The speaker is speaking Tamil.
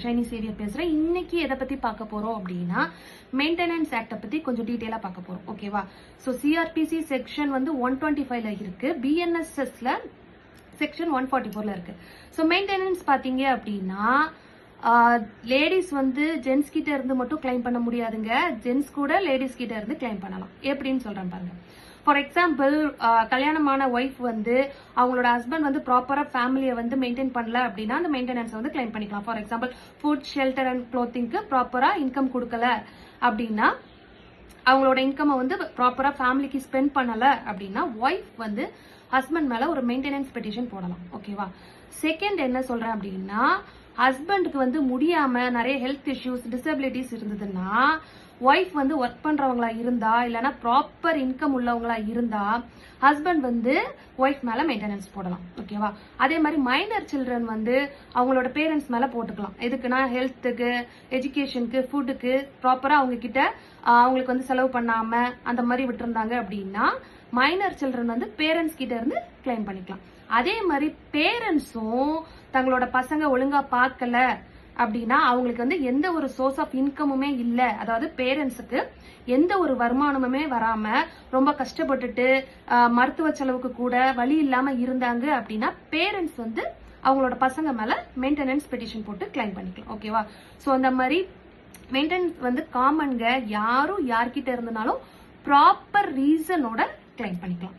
ஷைனி சேவியர் பேசுறேன். இன்னைக்கு எதை பத்தி பார்க்க போறோம் அப்படின்னா மெயின்டெனன்ஸ் ஆக்ட பத்தி கொஞ்சம் டீடைலா பார்க்க போறோம். ஓகேவா? சோ சிஆர்பிசி செக்ஷன் வந்து 125ல இருக்கு, பிஎன்எஸ்எஸ்ல செக்ஷன் 144ல இருக்கு. சோ மெயின்டெனன்ஸ் பாத்தீங்க அப்படின்னா லேடிஸ் வந்து ஜென்ஸ் கிட்ட இருந்து மட்டும் கிளைம் பண்ண முடியாதுங்க, ஜென்ஸ் கூட லேடிஸ் கிட்ட இருந்து கிளைம் பண்ணலாம். எப்படின்னு சொல்றேன் பாருங்க. ஃபார் எக்ஸாம்பிள், கல்யாணமான ஒய்ஃப் வந்து அவங்களோட ஹஸ்பண்ட் வந்து ப்ராப்பரா ஃபேமிலியை வந்து மெயின்டைன் பண்ணல அப்படின்னா அந்த மெயின்டெனன்ஸ் வந்து கிளைம் பண்ணிக்கலாம். For example, food, shelter and க்ளோத்திங்க்கு ப்ராப்பரா இன்கம் கொடுக்கல அப்படின்னா, அவங்களோட இன்கம் வந்து ப்ராப்பரா ஃபேமிலிக்கு ஸ்பெண்ட் பண்ணல அப்படின்னா ஒய்ஃப் வந்து ஹஸ்பண்ட் மேல ஒரு மெயின்டெனன்ஸ் பெட்டிஷன் போடலாம். ஓகேவா? செகண்ட் என்ன சொல்றேன் அப்படின்னா, ஹஸ்பண்டுக்கு வந்து முடியாம நிறைய ஹெல்த் இஷ்யூஸ், டிசபிலிட்டிஸ் இருந்ததுன்னா ஒய்ஃப் வந்து ஒர்க் பண்றவங்களா இருந்தா இல்லைன்னா ப்ராப்பர் இன்கம் உள்ளவங்களா இருந்தா ஹஸ்பண்ட் வந்து ஒய்ஃப் மேல மெயின்டெனன்ஸ் போடலாம். ஓகேவா? அதே மாதிரி மைனர் சில்ட்ரன் வந்து அவங்களோட பேரண்ட்ஸ் மேல போட்டுக்கலாம். எதுக்குன்னா ஹெல்த்துக்கு, எஜுகேஷனுக்கு, ஃபுட்டுக்கு ப்ராப்பரா அவங்க கிட்ட அவங்களுக்கு வந்து செலவு பண்ணாம அந்த மாதிரி விட்டுருந்தாங்க அப்படின்னா மைனர் சில்ட்ரன் வந்து பேரண்ட்ஸ் கிட்ட இருந்து கிளைம் பண்ணிக்கலாம். அதே மாதிரி பேரண்ட்ஸும் தங்களோட பசங்க ஒழுங்கா பார்க்கல அப்படின்னா அவங்களுக்கு வந்து எந்த ஒரு சோர்ஸ் ஆஃப் இன்கமுமே இல்ல, அதாவது பேரண்ட்ஸுக்கு எந்த ஒரு வருமானமுமே வராம ரொம்ப கஷ்டப்பட்டுட்டு மருத்துவ செலவுக்கு கூட வழி இல்லாம இருந்தாங்க அப்படின்னா பேரண்ட்ஸ் வந்து அவங்களோட பசங்க மேல மெயின்டெனன்ஸ் பெட்டிஷன் போட்டு கிளைம் பண்ணிக்கலாம். ஓகேவா? சோ அந்த மாதிரி மெயின்டெனன்ஸ் வந்து காமன்ங்க, யாரும் யார்கிட்ட இருந்தாலும் ப்ராப்பர் ரீசனோட கிளைம் பண்ணிக்கலாம்.